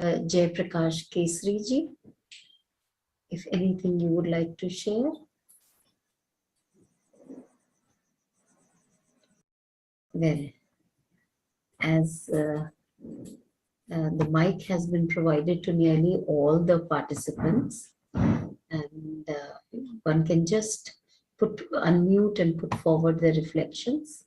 Jay Prakash Kesri ji, if anything you would like to share. Well, as the mic has been provided to nearly all the participants, and one can just unmute and put forward their reflections.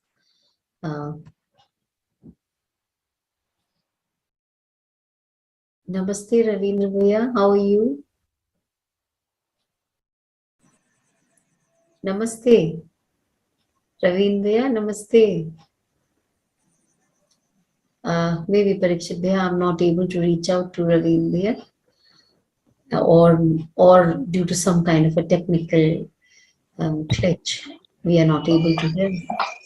Namaste, Ravindra Bhaiya, how are you? Namaste. Ravindra Bhaiya, namaste. Maybe Parikshit Bhaiya, I'm not able to reach out to Ravindra Bhaiya, or due to some kind of a technical glitch, we are not able to hear.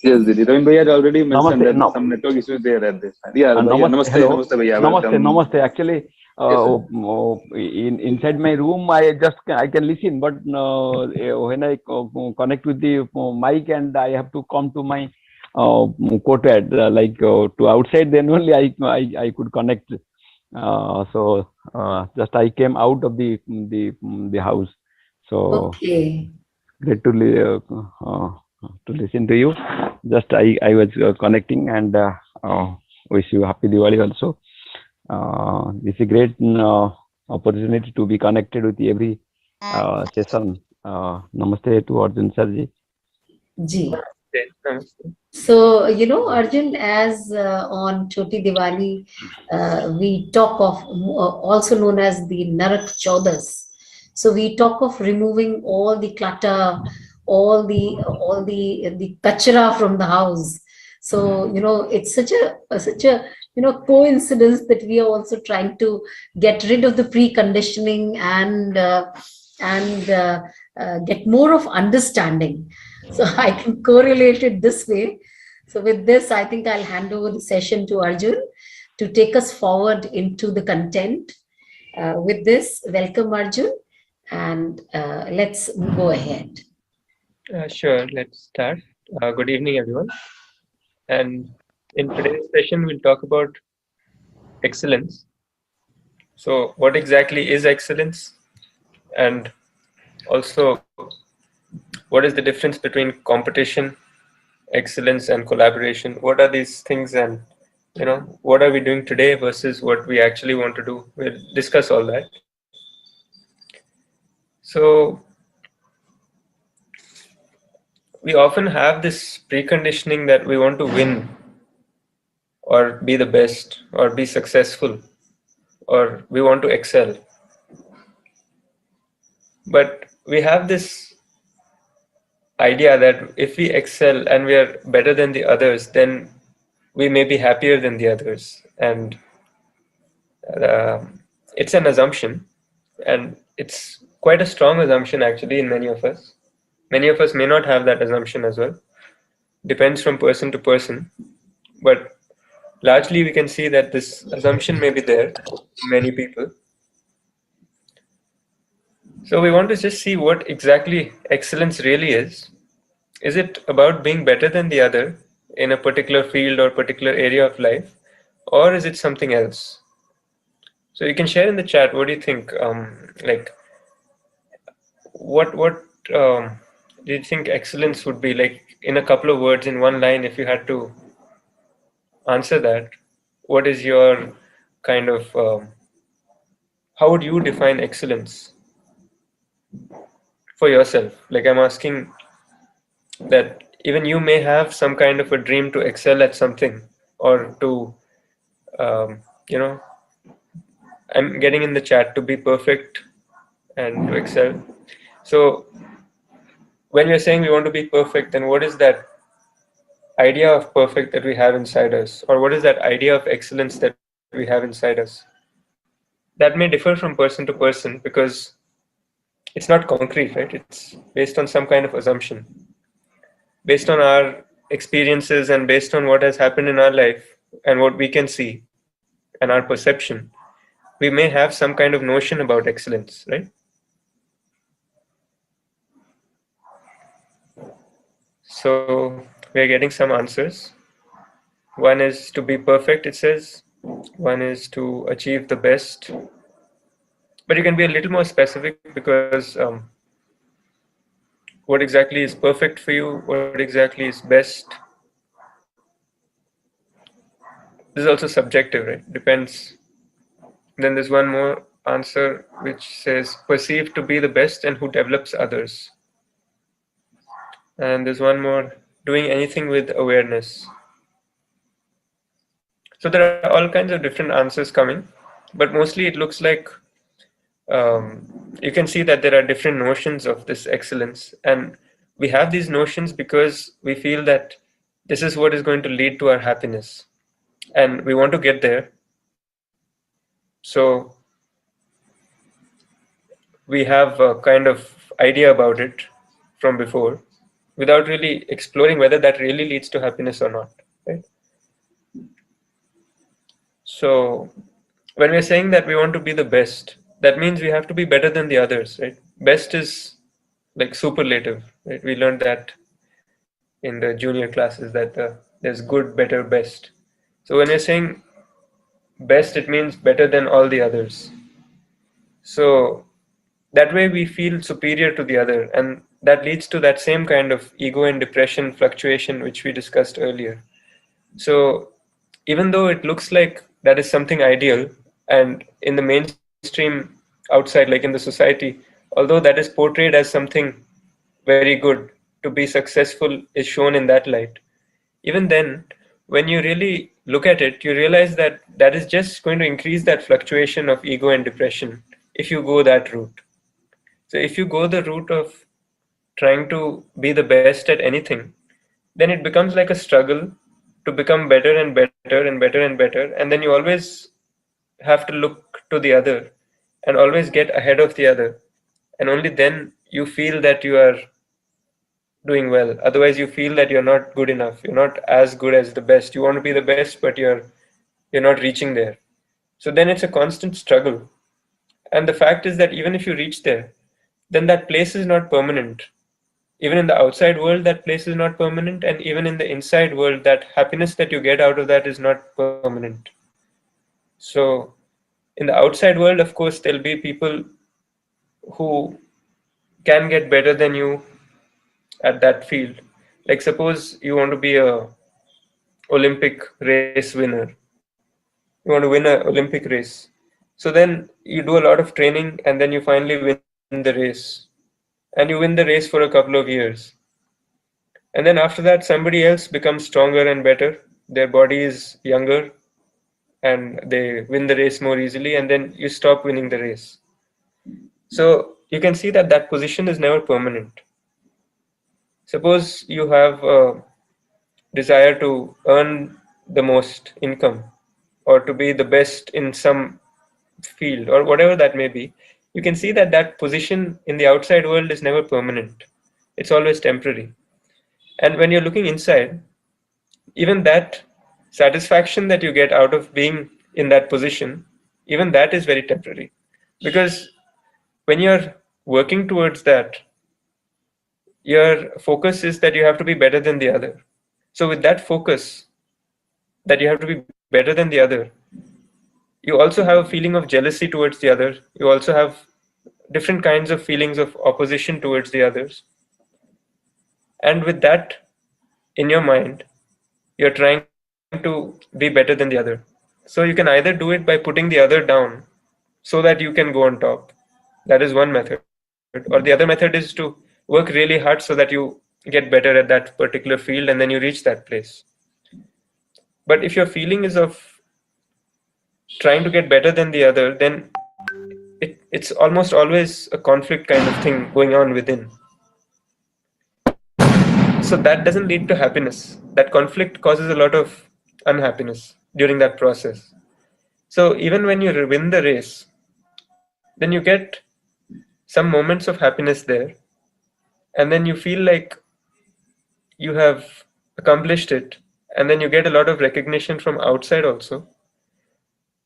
Yes, Didi. Ravin Bhaiya had already mentioned Namaste, that some network issues there at this time. Yeah, Bhaiya, namaste, namaste, hello. namaste, Bhaiya. Namaste, Welcome. namaste. Actually, Yes, inside my room, I can listen, but when I connect with the mic and I have to come to my courtyard, to outside, then only I could connect. Just I came out of the house. So Okay. great to listen to you. Just I was connecting and wish you happy Diwali also. This is a great opportunity to be connected with every session. Namaste to Arjun Sarji. Ji. So, Arjun, as on Choti Diwali, we talk of, also known as the Narak Chaudas. So we talk of removing all the clutter, all the kachra from the house. So, it's such a coincidence that we are also trying to get rid of the preconditioning and get more of understanding. So I can correlate it this way. So with this, I think I'll hand over the session to Arjun to take us forward into the content. With this, welcome Arjun, and let's go ahead. Sure, let's start. Good evening, everyone. And in today's session, we'll talk about excellence. So, what exactly is excellence? And also, what is the difference between competition, excellence, and collaboration? What are these things, and what are we doing today versus what we actually want to do? We'll discuss all that. So, we often have this preconditioning that we want to win or be the best or be successful or we want to excel. But we have this idea that if we excel and we are better than the others, then we may be happier than the others. And it's an assumption, and it's quite a strong assumption actually in many of us. Many of us may not have that assumption as well. Depends from person to person. But largely we can see that this assumption may be there in many people. So we want to just see what exactly excellence really is. Is it about being better than the other in a particular field or particular area of life, or is it something else? So you can share in the chat. What do you think? What do you think excellence would be like in a couple of words, in one line? If you had to answer that, what is your kind of how would you define excellence for yourself? Like I'm asking that even you may have some kind of a dream to excel at something or to you know I'm getting in the chat to be perfect and to excel. So when we're saying we want to be perfect, then what is that idea of perfect that we have inside us, or what is that idea of excellence that we have inside us? That may differ from person to person because it's not concrete, right? It's based on some kind of assumption, based on our experiences and based on what has happened in our life and what we can see and our perception. We may have some kind of notion about excellence, right? So we're getting some answers. One is to be perfect, it says. One is to achieve the best, but you can be a little more specific because what exactly is perfect for you, what exactly is best, this is also subjective, right? Depends. Then there's one more answer which says perceived to be the best and who develops others. And there's one more, doing anything with awareness. So there are all kinds of different answers coming, but mostly it looks like you can see that there are different notions of this excellence. And we have these notions because we feel that this is what is going to lead to our happiness. And we want to get there. So we have a kind of idea about it from before without really exploring whether that really leads to happiness or not, right? So when we're saying that we want to be the best, that means we have to be better than the others, right? Best is like superlative, right? We learned that in the junior classes that there's good, better, best. So when we're saying best, it means better than all the others. So that way we feel superior to the other, and that leads to that same kind of ego and depression fluctuation which we discussed earlier. So even though it looks like that is something ideal, and in the mainstream outside, like in the society, although that is portrayed as something very good, to be successful is shown in that light, even then, when you really look at it, you realize that that is just going to increase that fluctuation of ego and depression if you go that route. So if you go the route of trying to be the best at anything, then it becomes like a struggle to become better and better and better and better. And then you always have to look to the other and always get ahead of the other. And only then you feel that you are doing well. Otherwise, you feel that you're not good enough. You're not as good as the best. You want to be the best, but you're not reaching there. So then it's a constant struggle. And the fact is that even if you reach there, then that place is not permanent. Even in the outside world, that place is not permanent, and even in the inside world, that happiness that you get out of that is not permanent. So in the outside world, of course, there'll be people who can get better than you at that field. Like suppose you want to be a Olympic race winner. You want to win an Olympic race. So then you do a lot of training and then you finally win the race. And you win the race for a couple of years. And then after that, somebody else becomes stronger and better. Their body is younger and they win the race more easily, and then you stop winning the race. So you can see that that position is never permanent. Suppose you have a desire to earn the most income or to be the best in some field or whatever that may be. You can see that that position in the outside world is never permanent. It's always temporary. And when you're looking inside, even that satisfaction that you get out of being in that position, even that is very temporary. Because when you're working towards that, your focus is that you have to be better than the other. So with that focus, that you have to be better than the other, you also have a feeling of jealousy towards the other. You also have different kinds of feelings of opposition towards the others. And with that in your mind, you're trying to be better than the other. So you can either do it by putting the other down so that you can go on top. That is one method. Or the other method is to work really hard so that you get better at that particular field and then you reach that place. But if your feeling is of trying to get better than the other, then it's almost always a conflict kind of thing going on within. So that doesn't lead to happiness. That conflict causes a lot of unhappiness during that process. So even when you win the race, then you get some moments of happiness there, and then you feel like you have accomplished it, and then you get a lot of recognition from outside also.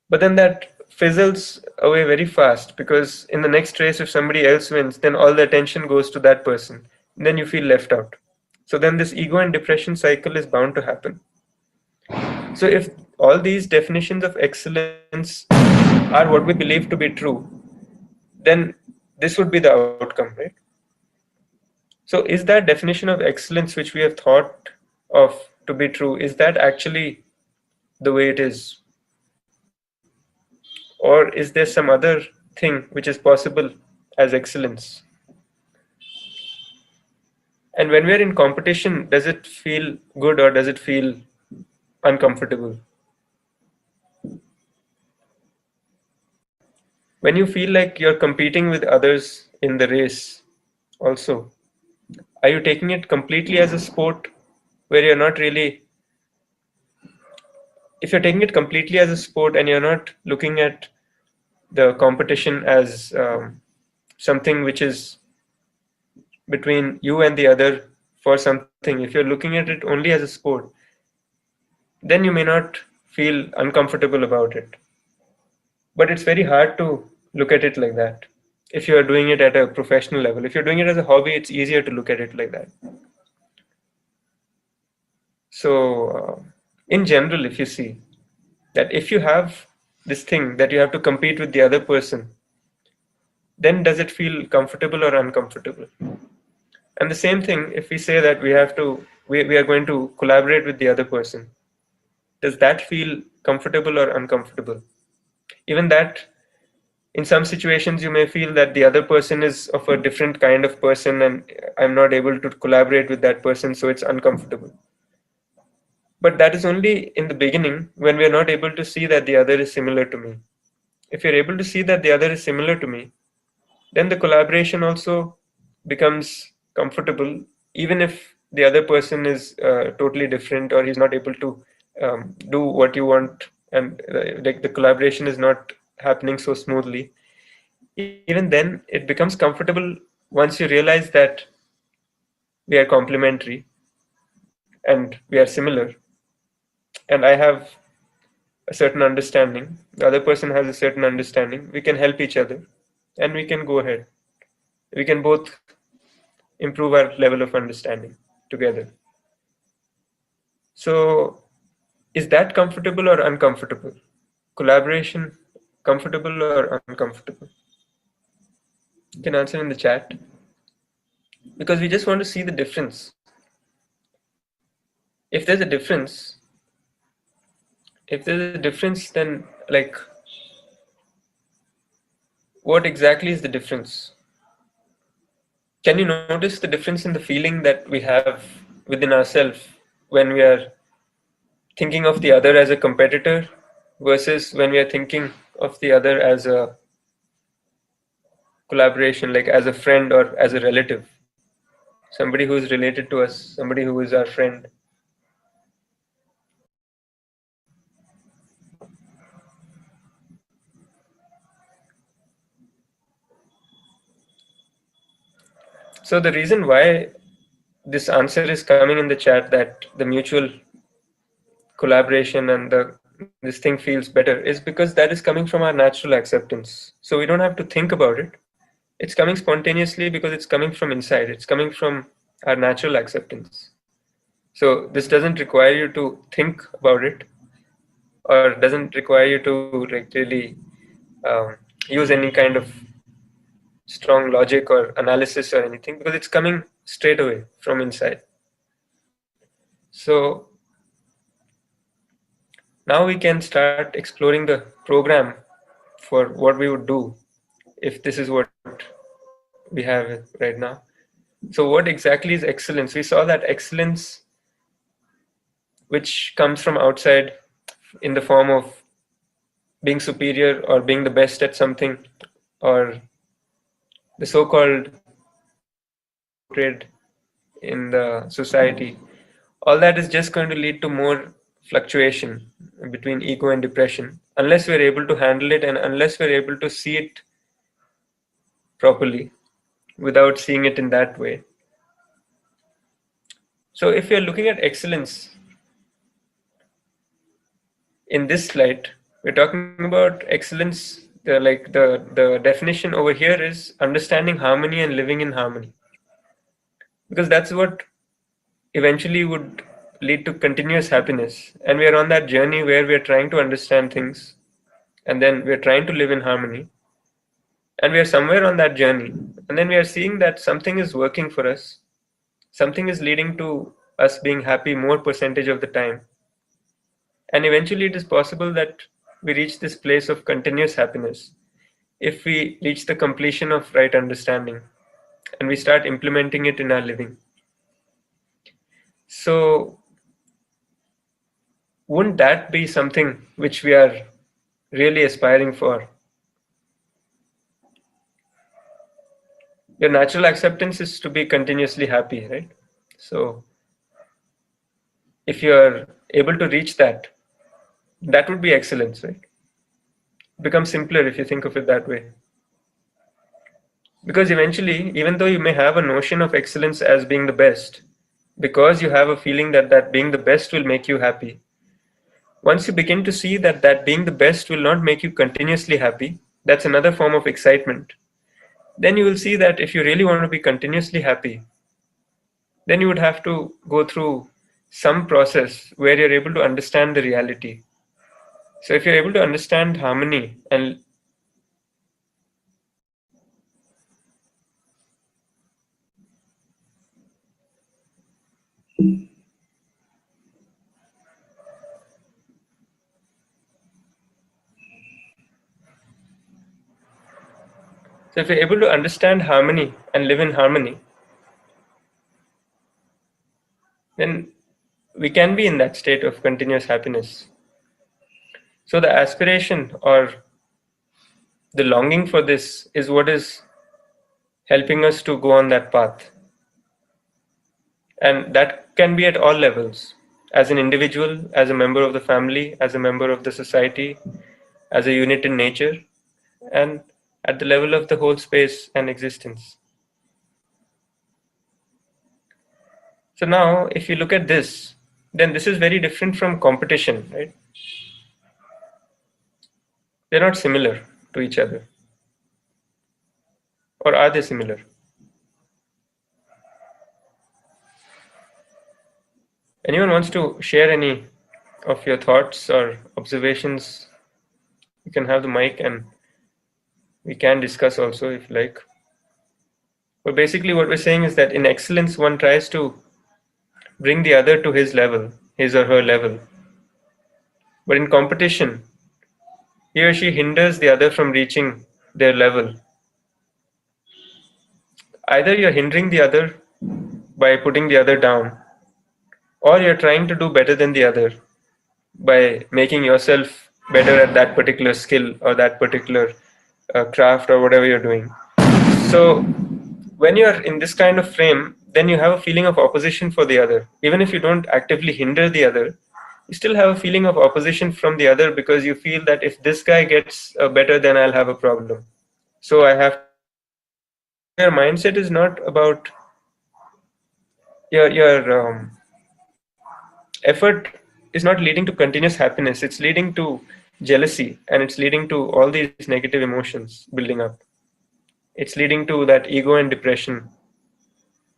But then that fizzles away very fast because in the next race, if somebody else wins, then all the attention goes to that person. And then you feel left out. So then this ego and depression cycle is bound to happen. So if all these definitions of excellence are what we believe to be true, then this would be the outcome, right? So is that definition of excellence which we have thought of to be true, is that actually the way it is? Or is there some other thing which is possible as excellence? And when we're in competition, does it feel good or does it feel uncomfortable? When you feel like you're competing with others in the race also, are you taking it completely as a sport where you're not really, if you're taking it completely as a sport and you're not looking at the competition as something which is between you and the other for something, if you're looking at it only as a sport, then you may not feel uncomfortable about it. But it's very hard to look at it like that. If you're doing it at a professional level, if you're doing it as a hobby, it's easier to look at it like that. So in general, if you see that if you have this thing that you have to compete with the other person, then does it feel comfortable or uncomfortable? And the same thing, if we say that we are going to collaborate with the other person, does that feel comfortable or uncomfortable? Even that, in some situations, you may feel that the other person is of a different kind of person and I'm not able to collaborate with that person, so it's uncomfortable. But that is only in the beginning when we are not able to see that the other is similar to me. If you're able to see that the other is similar to me, then the collaboration also becomes comfortable, even if the other person is totally different or he's not able to do what you want, and like the collaboration is not happening so smoothly. Even then, it becomes comfortable once you realize that we are complementary and we are similar, and I have a certain understanding, the other person has a certain understanding, we can help each other and we can go ahead. We can both improve our level of understanding together. So, is that comfortable or uncomfortable? Collaboration, comfortable or uncomfortable? You can answer in the chat, because we just want to see the difference. If there's a difference, then like, what exactly is the difference? Can you notice the difference in the feeling that we have within ourselves when we are thinking of the other as a competitor versus when we are thinking of the other as a collaboration, like as a friend or as a relative, somebody who is related to us, somebody who is our friend? So the reason why this answer is coming in the chat, that the mutual collaboration and this thing feels better, is because that is coming from our natural acceptance. So we don't have to think about it. It's coming spontaneously because it's coming from inside. It's coming from our natural acceptance. So this doesn't require you to think about it, or doesn't require you to like really use any kind of strong logic or analysis or anything, because it's coming straight away from inside. So now we can start exploring the program for what we would do if this is what we have right now. So what exactly is excellence? We saw that excellence, which comes from outside in the form of being superior or being the best at something, or the so-called portrayed in the society, all that is just going to lead to more fluctuation between ego and depression, unless we're able to handle it and unless we're able to see it properly without seeing it in that way. So if you're looking at excellence in this slide, we're talking about excellence. The definition over here is understanding harmony and living in harmony, because that's what eventually would lead to continuous happiness. And we are on that journey where we are trying to understand things, and then we are trying to live in harmony. And we are somewhere on that journey. And then we are seeing that something is working for us. Something is leading to us being happy more percentage of the time. And eventually it is possible that we reach this place of continuous happiness if we reach the completion of right understanding and we start implementing it in our living. So wouldn't that be something which we are really aspiring for? Your natural acceptance is to be continuously happy, right? So if you are able to reach that, that would be excellence, right? It becomes simpler if you think of it that way. Because eventually, even though you may have a notion of excellence as being the best, because you have a feeling that that being the best will make you happy, once you begin to see that that being the best will not make you continuously happy, that's another form of excitement. Then you will see that if you really want to be continuously happy, then you would have to go through some process where you're able to understand the reality. So if you're able to understand harmony and so if you're able to understand harmony and live in harmony, then we can be in that state of continuous happiness. So the aspiration or the longing for this is what is helping us to go on that path. And that can be at all levels, as an individual, as a member of the family, as a member of the society, as a unit in nature, and at the level of the whole space and existence. So now, if you look at this, then this is very different from competition, right? They're not similar to each other. Or are they similar? Anyone wants to share any of your thoughts or observations? You can have the mic and we can discuss also if you like. But basically what we're saying is that in excellence, one tries to bring the other to his level, his or her level. But in competition, he or she hinders the other from reaching their level. Either you're hindering the other by putting the other down, or you're trying to do better than the other by making yourself better at that particular skill or that particular craft or whatever you're doing. So when you're in this kind of frame, then you have a feeling of opposition for the other. Even if you don't actively hinder the other, you still have a feeling of opposition from the other because you feel that if this guy gets better, then I'll have a problem. So I have to do better. So your mindset is not about your effort is not leading to continuous happiness. It's leading to jealousy and it's leading to all these negative emotions building up. It's leading to that ego and depression.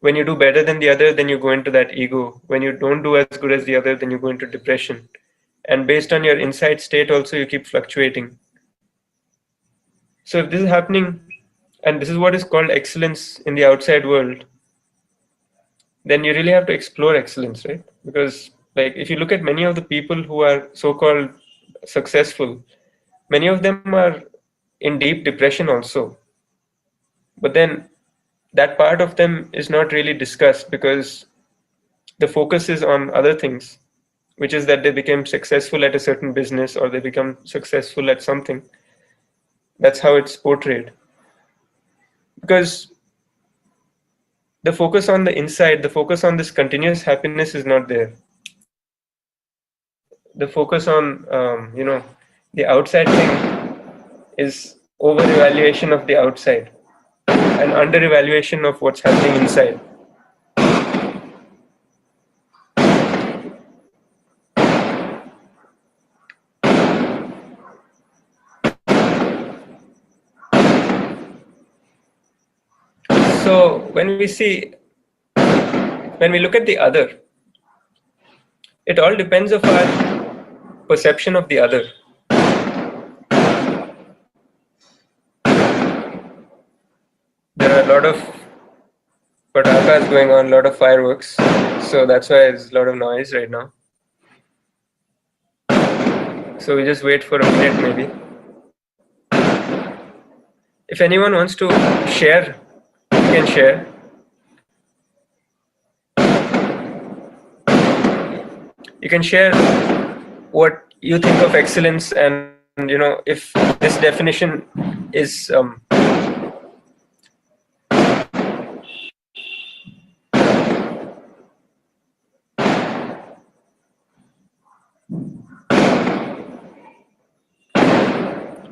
When you do better than the other, then you go into that ego. When you don't do as good as the other, then you go into depression. And based on your inside state also, you keep fluctuating. So if this is happening, and this is what is called excellence in the outside world, then you really have to explore excellence, right? Because like if you look at many of the people who are so-called successful, many of them are in deep depression also. But then that part of them is not really discussed because the focus is on other things, which is that they became successful at a certain business or they become successful at something. That's how it's portrayed. Because the focus on the inside, the focus on this continuous happiness is not there. The focus on, the outside thing is over-evaluation of the outside and under-evaluation of what's happening inside. So when we look at the other, it all depends on our perception of the other. There are a lot of patakas going on, a lot of fireworks, so that's why there's a lot of noise right now. So we just wait for a minute maybe. If anyone wants to share, you can share. You can share what you think of excellence, and if this definition is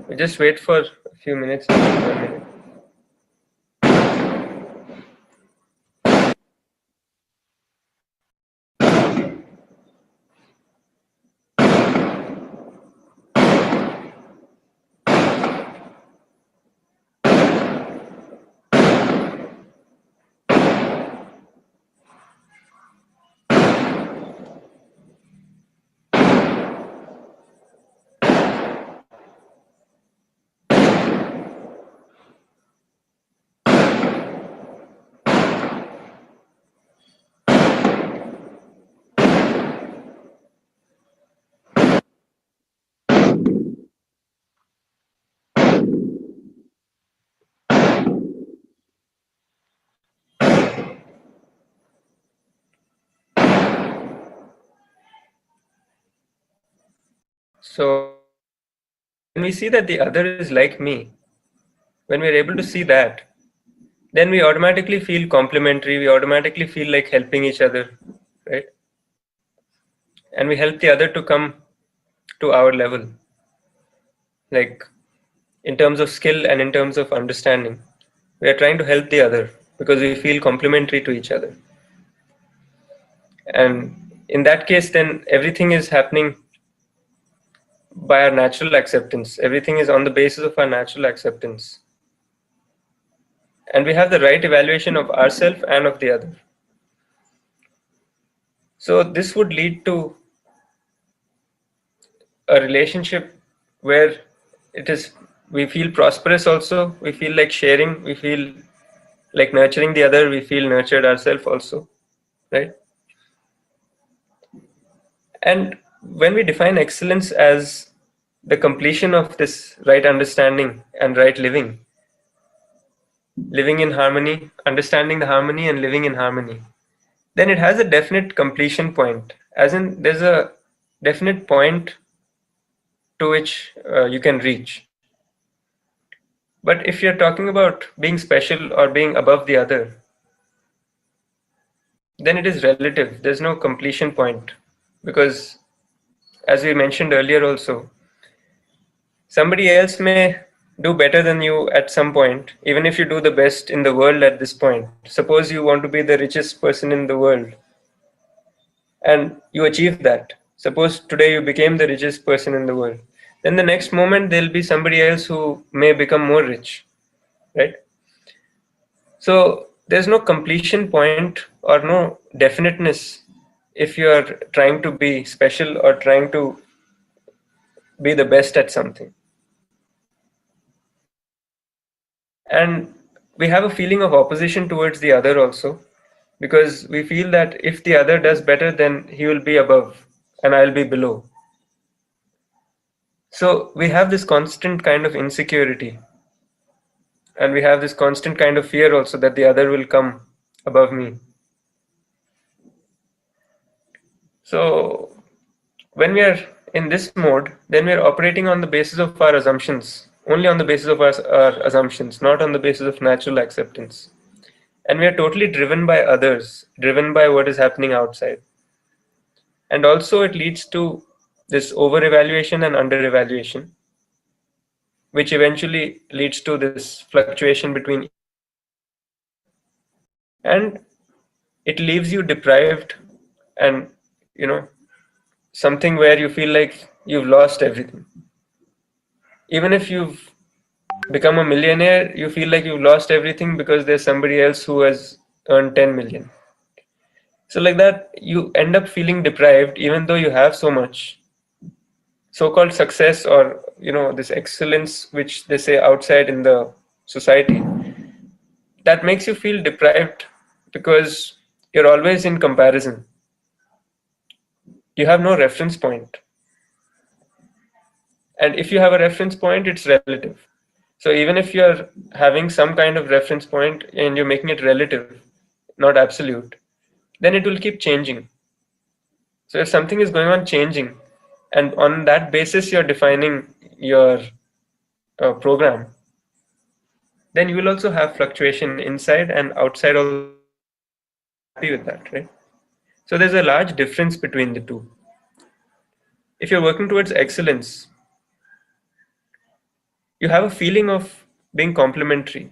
we just wait for a few minutes. 1 minute. So when we see that the other is like me, when we're able to see that, then we automatically feel complementary, we automatically feel like helping each other, right? And we help the other to come to our level, like in terms of skill and in terms of understanding. We are trying to help the other because we feel complementary to each other. And in that case, then everything is happening by our natural acceptance. Everything is on the basis of our natural acceptance. And we have the right evaluation of ourselves and of the other. So this would lead to a relationship where we feel prosperous also, we feel like sharing, we feel like nurturing the other, we feel nurtured ourselves also, right? And when we define excellence as the completion of this right understanding and right living in harmony, understanding the harmony and living in harmony, then it has a definite completion point, as in there's a definite point to which you can reach. But if you're talking about being special or being above the other, then it is relative. There's no completion point, because as we mentioned earlier also, somebody else may do better than you at some point, even if you do the best in the world at this point. Suppose you want to be the richest person in the world and you achieve that. Suppose today you became the richest person in the world. Then the next moment there'll be somebody else who may become more rich, right? So there's no completion point or no definiteness if you are trying to be special or trying to be the best at something. And we have a feeling of opposition towards the other also, because we feel that if the other does better, then he will be above and I'll be below. So we have this constant kind of insecurity, and we have this constant kind of fear also that the other will come above me. So when we are in this mode, then we are operating on the basis of our assumptions, only on the basis of our assumptions, not on the basis of natural acceptance. And we are totally driven by others, driven by what is happening outside. And also it leads to this over-evaluation and under-evaluation, which eventually leads to this fluctuation between, and it leaves you deprived and something where you feel like you've lost everything. Even if you've become a millionaire, you feel like you've lost everything because there's somebody else who has earned 10 million. So like that, you end up feeling deprived, even though you have so much so-called success, or this excellence which they say outside in the society, that makes you feel deprived because you're always in comparison. You have no reference point. And if you have a reference point, it's relative. So even if you're having some kind of reference point and you're making it relative, not absolute, then it will keep changing. So if something is going on changing, and on that basis you're defining your program, then you will also have fluctuation inside and outside also. Happy with that, right? So there's a large difference between the two. If you're working towards excellence, you have a feeling of being complementary.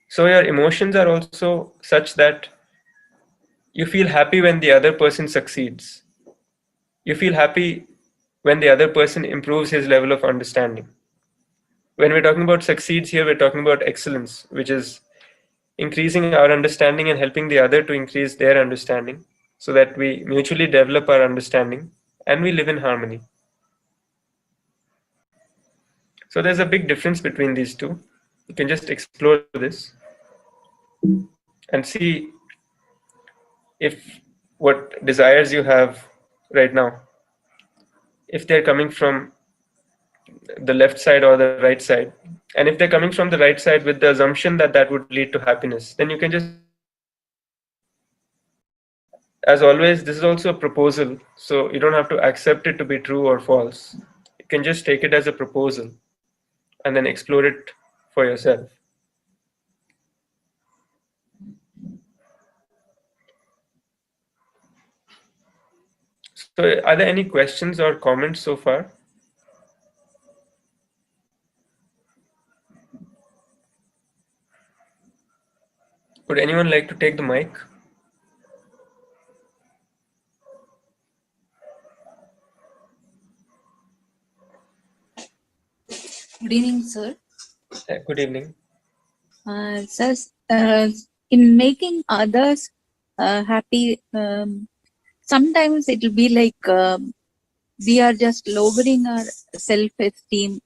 So your emotions are also such that you feel happy when the other person succeeds. You feel happy when the other person improves his level of understanding. When we're talking about succeeds here, we're talking about excellence, which is increasing our understanding and helping the other to increase their understanding, so that we mutually develop our understanding and we live in harmony. So there's a big difference between these two. You can just explore this and see if what desires you have right now, if they're coming from the left side or the right side. And if they're coming from the right side with the assumption that that would lead to happiness, then you can just, as always, this is also a proposal, so you don't have to accept it to be true or false. You can just take it as a proposal and then explore it for yourself. So are there any questions or comments so far? Would anyone like to take the mic? Good evening, sir. Good evening. Sir, in making others happy, sometimes it will be like we are just lowering our self-esteem.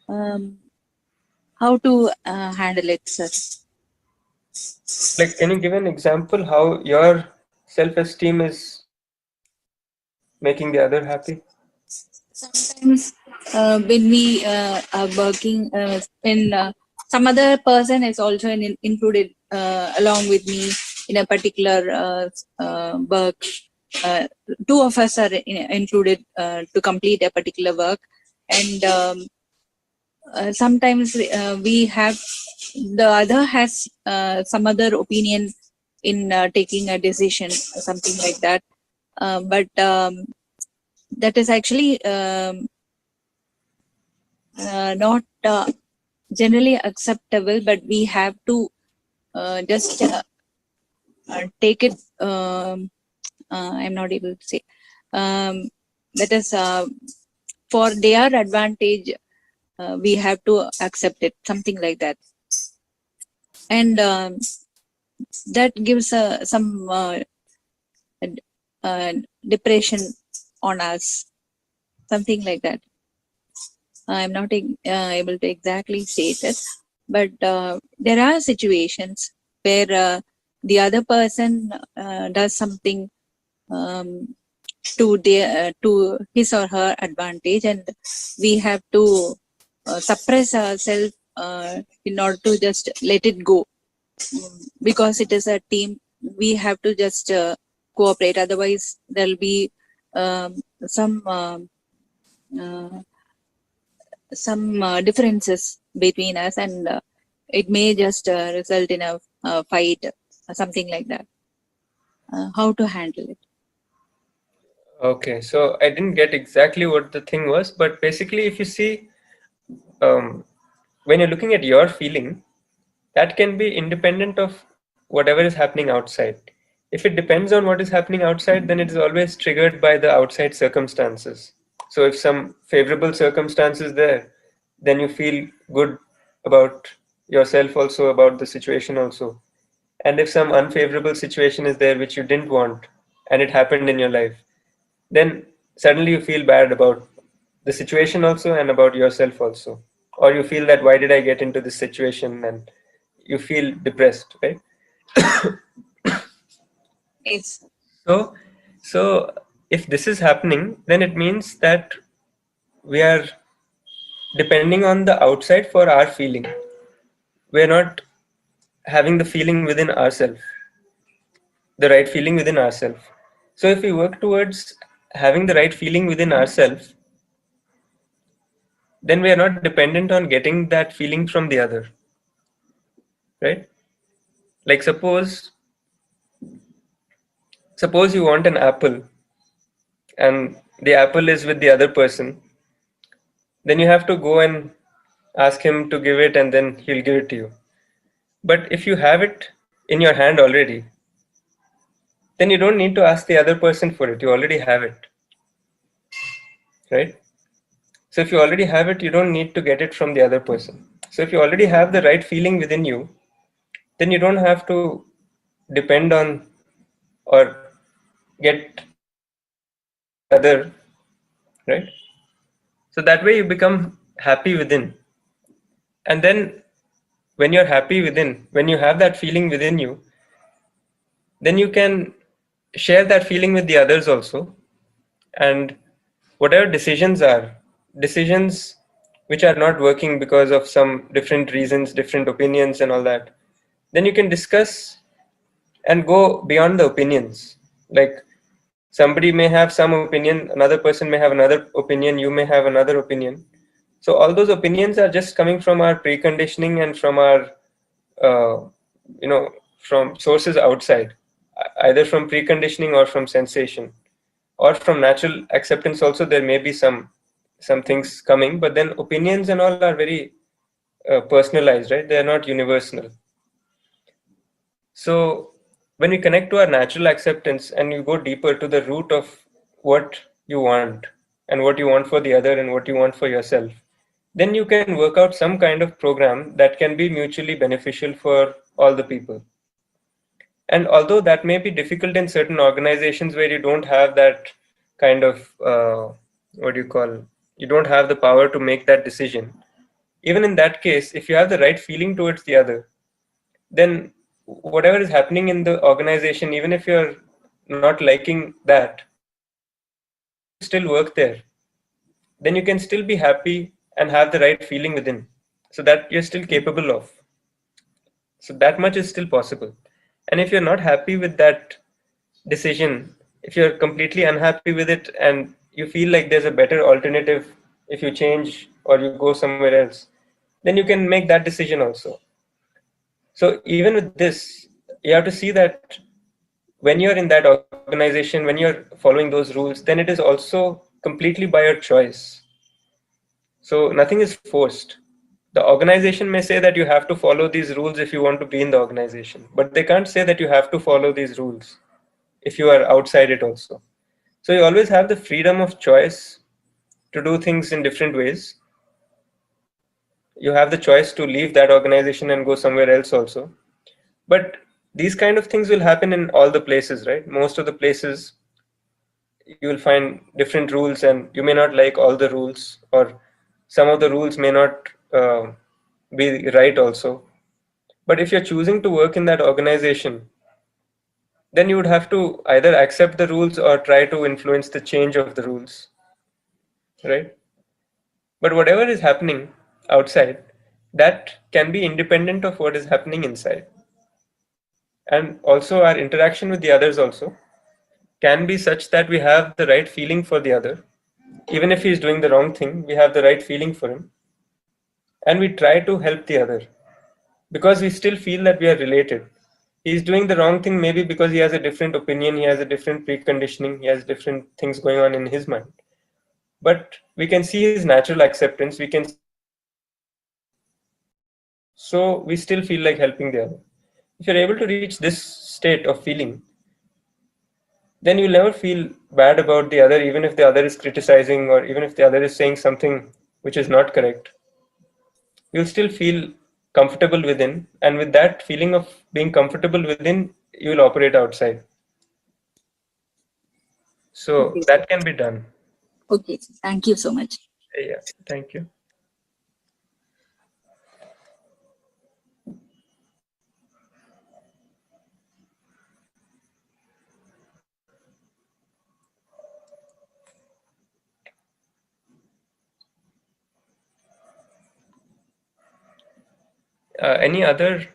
How to handle it, sir? Like, can you give an example how your self-esteem is making the other happy? Sometimes when we are working, when some other person is also included along with me in a particular work, two of us are included to complete a particular work, and sometimes we have, the other has some other opinion in taking a decision, something like that, but that is actually not generally acceptable, but we have to just take it. I'm not able to say. That is for their advantage. We have to accept it, something like that, and that gives some depression on us, something like that. I'm not able to exactly state it, but there are situations where the other person does something to his or her advantage, and we have to suppress ourselves in order to just let it go, because it is a team. We have to just cooperate, otherwise there'll be some differences between us, and it may just result in a fight, something like that. How to handle it? Okay, so I didn't get exactly what the thing was, but basically, if you see, when you're looking at your feeling, that can be independent of whatever is happening outside. If it depends on what is happening outside, then it is always triggered by the outside circumstances. So if some favorable circumstance is there, then you feel good about yourself also, about the situation also. and if some unfavorable situation is there which you didn't want and it happened in your life, then suddenly you feel bad about the situation also and about yourself also, or you feel that why did I get into this situation, and you feel depressed, right? Yes. So if this is happening, then it means that we are depending on the outside for our feeling. We're not having the feeling within ourselves, the right feeling within ourselves. So if we work towards having the right feeling within ourselves, then we are not dependent on getting that feeling from the other, right? Like suppose you want an apple and the apple is with the other person, then you have to go and ask him to give it and then he'll give it to you. But if you have it in your hand already, then you don't need to ask the other person for it. You already have it, right? So if you already have it, you don't need to get it from the other person. So if you already have the right feeling within you, then you don't have to depend on or get from the other, right? So that way you become happy within. And then when you're happy within, when you have that feeling within you, then you can share that feeling with the others also. And whatever decisions which are not working because of some different reasons, different opinions and all that, then you can discuss and go beyond the opinions. Like somebody may have some opinion, another person may have another opinion, you may have another opinion. So all those opinions are just coming from our preconditioning and from our uh, from sources outside, either from preconditioning or from sensation or from natural acceptance also. There may be some things coming, but then opinions and all are very personalized, right? They are not universal. So when we connect to our natural acceptance and you go deeper to the root of what you want and what you want for the other and what you want for yourself, then you can work out some kind of program that can be mutually beneficial for all the people. And although that may be difficult in certain organizations where you don't have that kind of what do you call, you don't have the power to make that decision, even in that case, if you have the right feeling towards the other, then whatever is happening in the organization, even if you're not liking that, then you still work there. Then you can still be happy and have the right feeling within, so that you're still capable of. So that much is still possible. And if you're not happy with that decision, if you're completely unhappy with it and you feel like there's a better alternative if you change or you go somewhere else, then you can make that decision also. So even with this, you have to see that when you're in that organization, when you're following those rules, then it is also completely by your choice. So nothing is forced. The organization may say that you have to follow these rules if you want to be in the organization, but they can't say that you have to follow these rules if you are outside it also. So you always have the freedom of choice to do things in different ways. You have the choice to leave that organization and go somewhere else also. But these kind of things will happen in all the places, right? Most of the places you will find different rules and you may not like all the rules, or some of the rules may not be right also. But if you're choosing to work in that organization, then you would have to either accept the rules or try to influence the change of the rules, right? But whatever is happening outside, that can be independent of what is happening inside. And also our interaction with the others also can be such that we have the right feeling for the other. Even if he's doing the wrong thing, we have the right feeling for him. And we try to help the other because we still feel that we are related. He's doing the wrong thing maybe because he has a different opinion, he has a different preconditioning, he has different things going on in his mind. But we can see his natural acceptance, we can see his natural feeling. So we still feel like helping the other. If you're able to reach this state of feeling, then you'll never feel bad about the other, even if the other is criticizing or even if the other is saying something which is not correct. You'll still feel comfortable within, and with that feeling of being comfortable within, you will operate outside. So Okay, that can be done. okay. Thank you so much. Yeah, thank you. Any other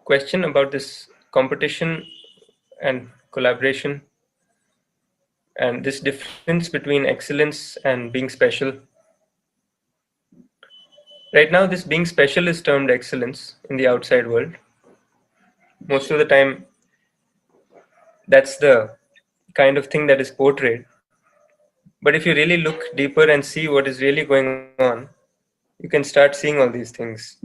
question about this competition and collaboration and this difference between excellence and being special? Right now, this being special is termed excellence in the outside world. Most of the time, that's the kind of thing that is portrayed. But if you really look deeper and see what is really going on, you can start seeing all these things.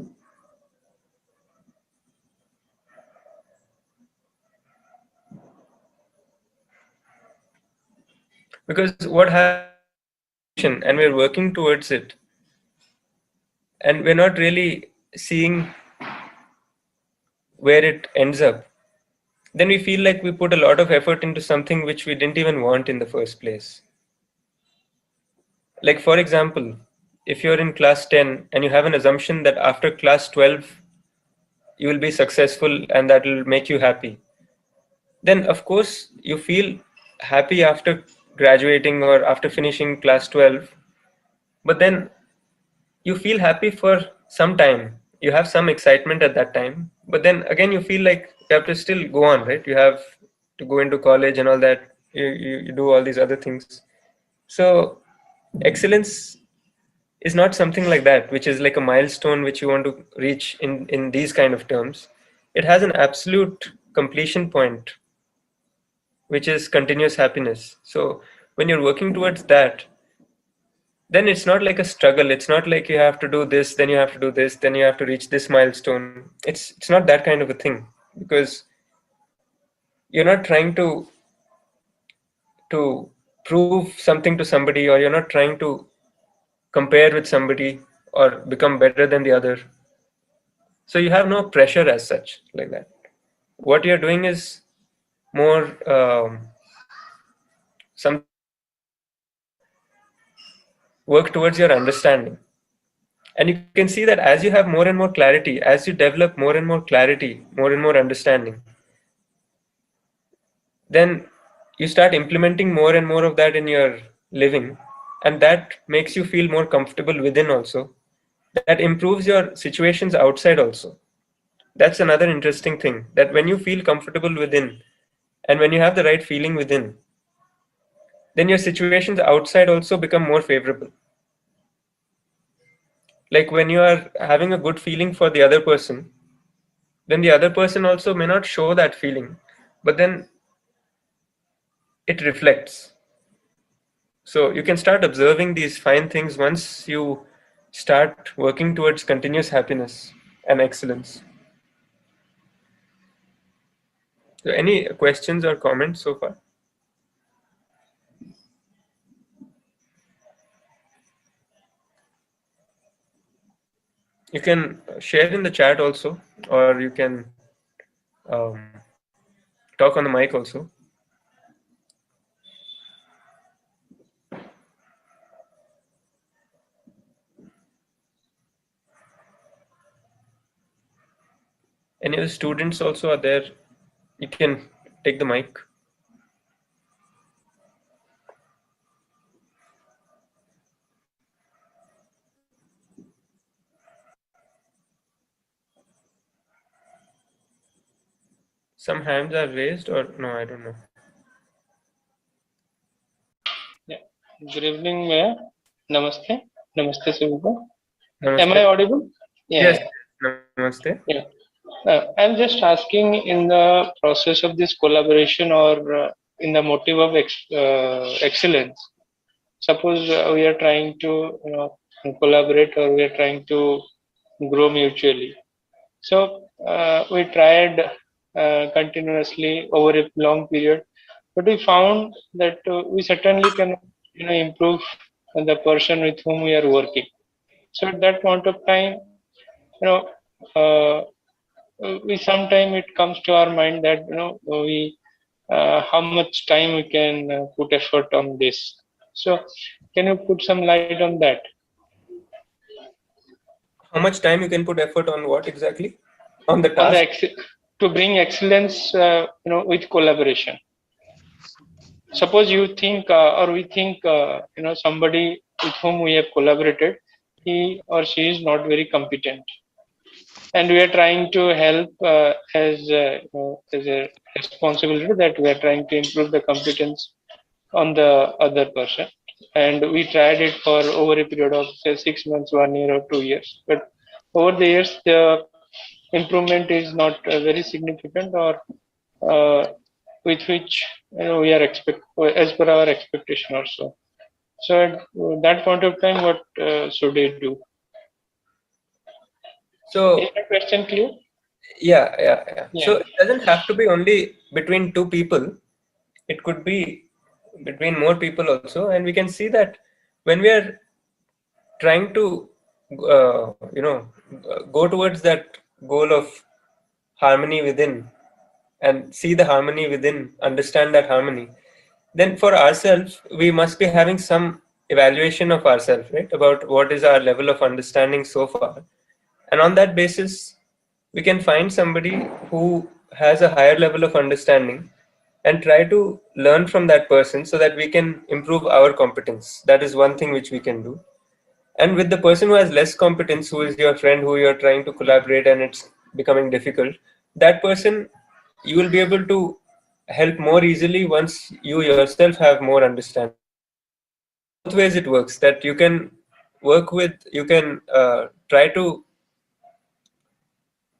Because what happens and we're working towards it, and we're not really seeing where it ends up, then we feel like we put a lot of effort into something which we didn't even want in the first place. Like, for example, if you're in class 10 and you have an assumption that after class 12 you will be successful and that will make you happy, then of course you feel happy after graduating or after finishing class 12, but then you feel happy for some time. You have some excitement at that time, but then again you feel like you have to still go on, right? You have to go into college and all that. You do all these other things. So excellence is not something like that, which is like a milestone which you want to reach in these kind of terms. It has an absolute completion point, which is continuous happiness. So when you're working towards that, then it's not like a struggle. It's not like you have to do this, then you have to do this, then you have to reach this milestone. It's not that kind of a thing, because you're not trying to prove something to somebody, or you're not trying to compare with somebody or become better than the other. So you have no pressure as such like that. What you're doing is more some work towards your understanding. And you can see that as you have more and more clarity, as you develop more and more clarity, more and more understanding, then you start implementing more and more of that in your living, and that makes you feel more comfortable within also. That improves your situations outside also. That's another interesting thing, that when you feel comfortable within and when you have the right feeling within, then your situations outside also become more favorable. Like when you are having a good feeling for the other person, then the other person also may not show that feeling, but then it reflects. So you can start observing these fine things once you start working towards continuous happiness and excellence. So any questions or comments so far? You can share in the chat also, or you can talk on the mic also. Any of the students also are there, you can take the mic. Some hands are raised, or no, I don't know. Yeah. Good evening, Mayor. Namaste. Namaste, Subha. Namaste. Am I audible? Yeah. Yes. Namaste. Yeah. I'm just asking, in the process of this collaboration, or in the motive of excellence, suppose we are trying to collaborate, or we are trying to grow mutually. So we tried continuously over a long period, but we found that we certainly can improve the person with whom we are working. So at that point of time, we sometime it comes to our mind that we how much time we can put effort on this. So can you put some light on that? How much time you can put effort on what exactly? On the On task? to bring excellence, with collaboration. Suppose you think or we think somebody with whom we have collaborated, he or she is not very competent, and we are trying to help as a responsibility that we are trying to improve the competence on the other person, and we tried it for over a period of say 6 months, 1 year, or 2 years. But over the years, the improvement is not very significant, or with which we are as per our expectation also. So at that point of time, what should they do? So is that question clear? yeah. Yeah. So it doesn't have to be only between two people. It could be between more people also, and we can see that when we are trying to go towards that goal of harmony within, and see the harmony within, understand that harmony, then for ourselves we must be having some evaluation of ourselves, right, about what is our level of understanding so far. And on that basis we can find somebody who has a higher level of understanding and try to learn from that person so that we can improve our competence. That is one thing which we can do. And with the person who has less competence, who is your friend, who you're trying to collaborate and it's becoming difficult, that person you will be able to help more easily once you yourself have more understanding. So both ways it works, that you can work with, you can try to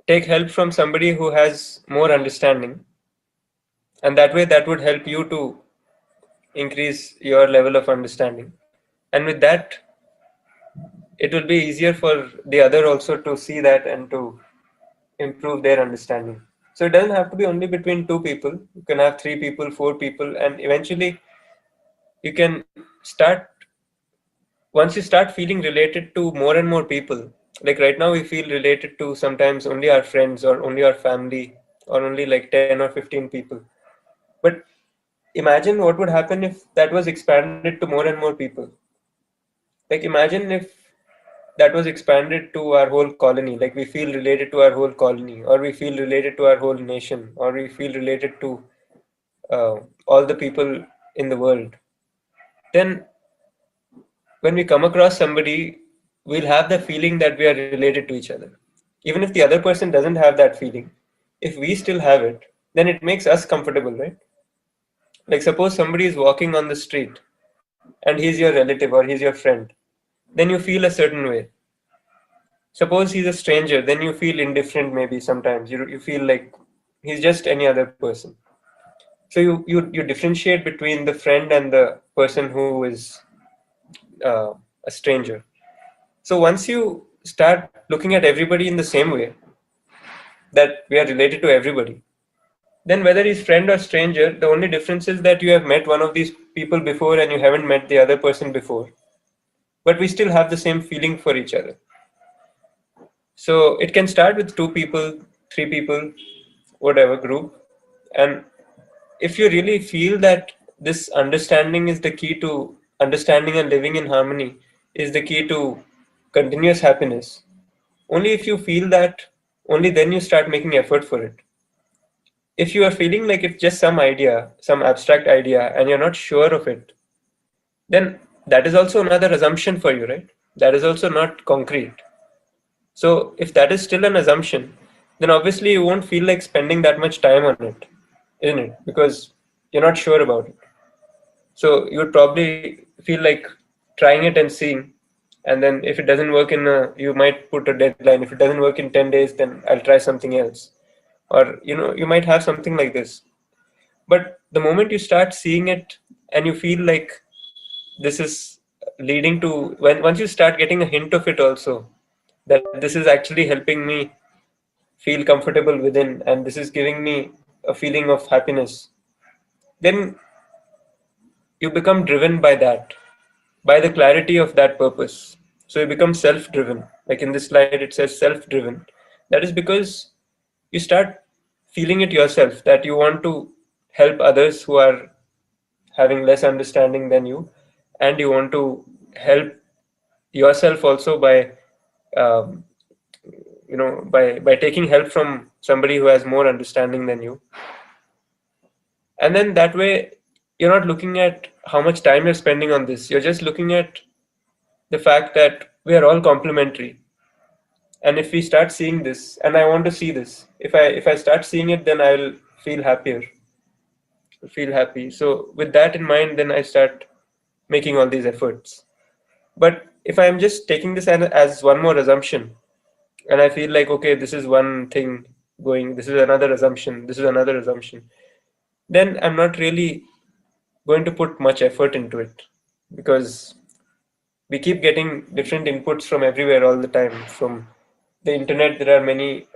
take help from somebody who has more understanding, and that way that would help you to increase your level of understanding. And with that, it will be easier for the other also to see that and to improve their understanding. So it doesn't have to be only between two people. You can have 3 people, 4 people, and eventually you can start, once you start feeling related to more and more people. Like right now we feel related to sometimes only our friends or only our family or only like 10 or 15 people. But imagine what would happen if that was expanded to more and more people. Like imagine if that was expanded to our whole colony, like we feel related to our whole colony, or we feel related to our whole nation, or we feel related to all the people in the world. Then when we come across somebody, we'll have the feeling that we are related to each other. Even if the other person doesn't have that feeling, if we still have it, then it makes us comfortable, right? Like suppose somebody is walking on the street and he's your relative or he's your friend, then you feel a certain way. Suppose he's a stranger, then you feel indifferent maybe sometimes. You feel like he's just any other person. So you differentiate between the friend and the person who is a stranger. So once you start looking at everybody in the same way, that we are related to everybody, then whether he's friend or stranger, the only difference is that you have met one of these people before and you haven't met the other person before. But we still have the same feeling for each other. So it can start with 2 people, 3 people, whatever group. And if you really feel that this understanding is the key to understanding and living in harmony, is the key to continuous happiness, only if you feel that, only then you start making effort for it. If you are feeling like it's just some idea, some abstract idea, and you're not sure of it, then that is also another assumption for you, right? That is also not concrete. So if that is still an assumption, then obviously you won't feel like spending that much time on it, isn't it? Because you're not sure about it. So you would probably feel like trying it and seeing, and then if it doesn't work you might put a deadline. If it doesn't work in 10 days, then I'll try something else. Or, you might have something like this. But the moment you start seeing it and you feel like this is leading to, once you start getting a hint of it also, that this is actually helping me feel comfortable within and this is giving me a feeling of happiness, then you become driven by that, by the clarity of that purpose. So you become self driven. Like in this slide, it says self driven. That is because you start feeling it yourself that you want to help others who are having less understanding than you, and you want to help yourself also by um, by taking help from somebody who has more understanding than you. And then that way you're not looking at how much time you're spending on this, you're just looking at the fact that we are all complementary. And if we start seeing this, and I want to see this, if I start seeing it, then I'll feel happier, feel happy. So with that in mind, then I start making all these efforts. But if I'm just taking this as one more assumption, and I feel like, okay, this is one thing going, this is another assumption, this is another assumption, then I'm not really going to put much effort into it, because we keep getting different inputs from everywhere all the time. From the internet, there are many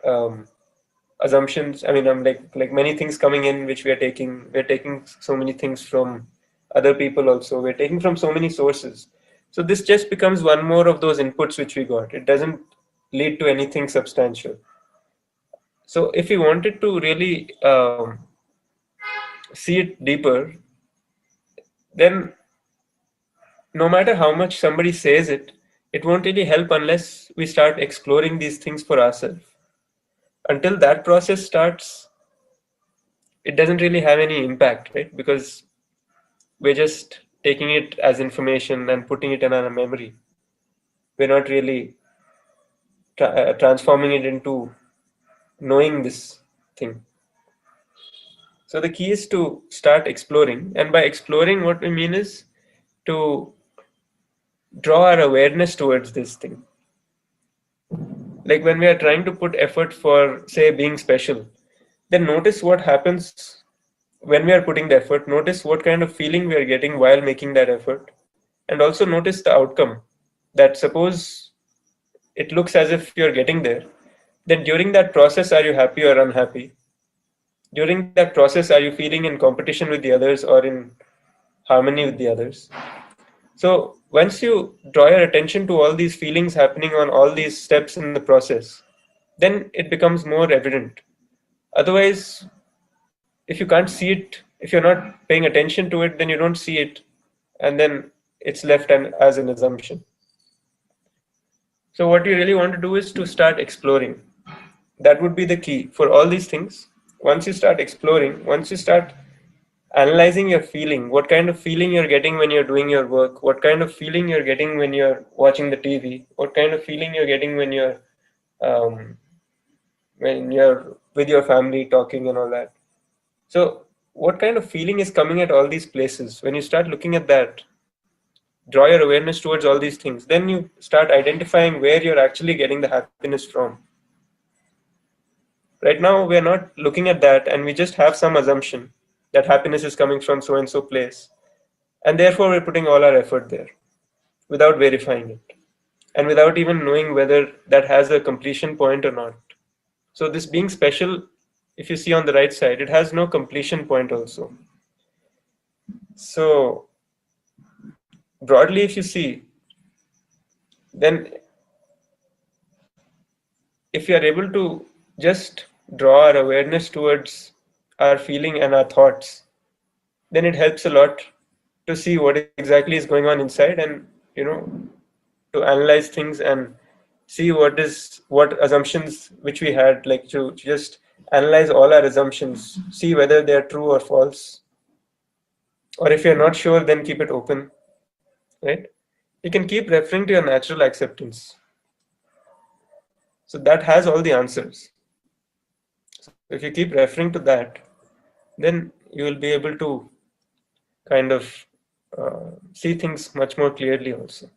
assumptions. I mean, I'm like many things coming in which we are taking. We're taking so many things from other people also. We're taking from so many sources. So this just becomes one more of those inputs which we got. It doesn't lead to anything substantial. So if we wanted to really see it deeper, then no matter how much somebody says it, it won't really help unless we start exploring these things for ourselves. Until that process starts, it doesn't really have any impact, right? Because we're just taking it as information and putting it in our memory. We're not really transforming it into knowing this thing. So the key is to start exploring. And by exploring, what we mean is to draw our awareness towards this thing. Like when we are trying to put effort for, say, being special, then notice what happens when we are putting the effort. Notice what kind of feeling we are getting while making that effort. And also notice the outcome. That suppose it looks as if you're getting there, then during that process, are you happy or unhappy? During that process, are you feeling in competition with the others or in harmony with the others? So once you draw your attention to all these feelings happening on all these steps in the process, then it becomes more evident. Otherwise, if you can't see it, if you're not paying attention to it, then you don't see it, and then it's left as an assumption. So what you really want to do is to start exploring. That would be the key for all these things. Once you start exploring, once you start analyzing your feeling, what kind of feeling you're getting when you're doing your work, what kind of feeling you're getting when you're watching the TV, what kind of feeling you're getting um, when you're with your family talking and all that. So what kind of feeling is coming at all these places? When you start looking at that, draw your awareness towards all these things, then you start identifying where you're actually getting the happiness from. Right now, we're not looking at that, and we just have some assumption that happiness is coming from so and so place. And therefore, we're putting all our effort there without verifying it and without even knowing whether that has a completion point or not. So, this being special, if you see on the right side, it has no completion point also. So, broadly, if you see, then if you are able to just draw our awareness towards our feeling and our thoughts, then it helps a lot to see what exactly is going on inside, and to analyze things and see what assumptions which we had, like to just analyze all our assumptions, see whether they are true or false, or if you're not sure, then keep it open, right? You can keep referring to your natural acceptance, so that has all the answers. So if you keep referring to that, then you will be able to kind of see things much more clearly also.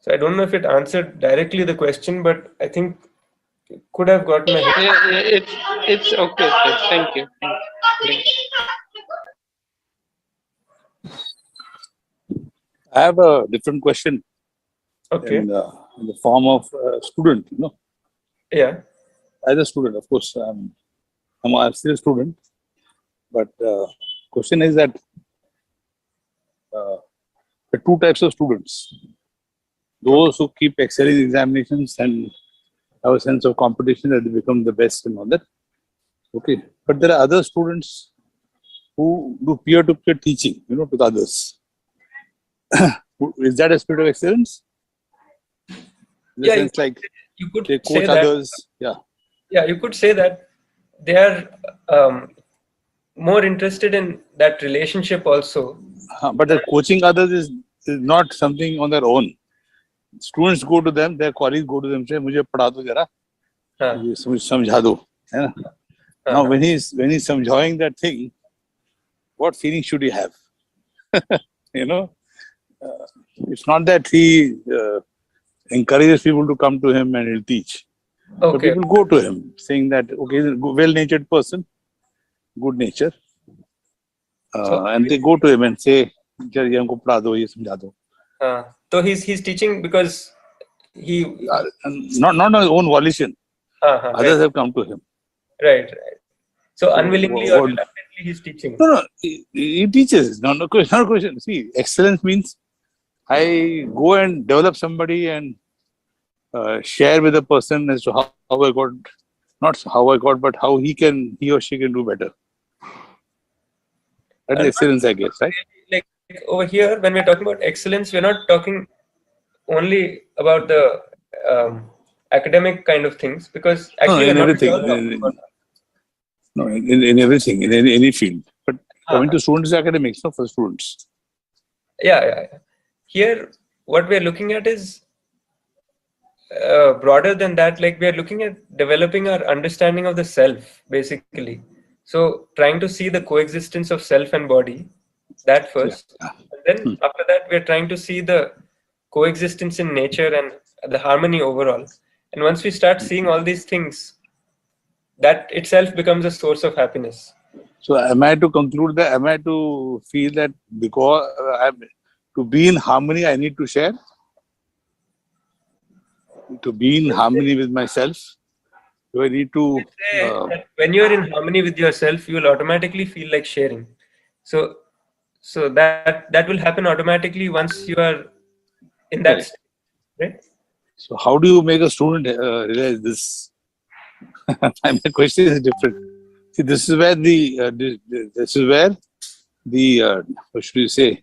So I don't know if it answered directly the question, but I think it could have gotten a hit. Yeah, it's okay. Thank you. I have a different question Okay. in the form of a student. Yeah. As a student, of course, I'm still a student, but question is that there are two types of students: those who keep excelling examinations and have a sense of competition that they become the best and all that. Okay. But there are other students who do peer-to-peer teaching, with others. Is that a spirit of excellence? In the Yeah, sense like you could they say coach that. others. Yeah. Yeah, you could say that they are more interested in that relationship also. But the coaching others is not something on their own. Students go to them, their colleagues go to them, say, "मुझे पढ़ा दो जरा, ये समझा दो," है ना? Now, when he's enjoying that thing, what feeling should he have? It's not that he encourages people to come to him and he'll teach. But Okay. people go to him saying that, okay, he's a well-natured person, good nature. And they go to him and say, "Jara ye humko padha do, ye samjha do." So he's teaching because he Not on his own volition. Others right. have come to him. Right. So unwillingly or reluctantly he's teaching. No, he teaches. No question. See, excellence means I go and develop somebody and share with a person as to how I got, not how I got, but how he or she can do better. That is excellence, I guess, right? Like over here, when we're talking about excellence, we're not talking only about the academic kind of things, because actually in we're everything. In everything, in any field. But coming to students, academics, not for students. Yeah. Here, what we're looking at is broader than that. Like we are looking at developing our understanding of the self, basically. So trying to see the coexistence of self and body, that first. Yeah. And then after that, we're trying to see the coexistence in nature and the harmony overall. And once we start seeing all these things, that itself becomes a source of happiness. So am I to conclude that, am I to feel that because to be in harmony, I need to share? To be in harmony with myself, do I need to... that when you're in harmony with yourself, you will automatically feel like sharing. So that will happen automatically once you are in that state, right? So how do you make a student realize this? My question is different. See, this is where the what should you say?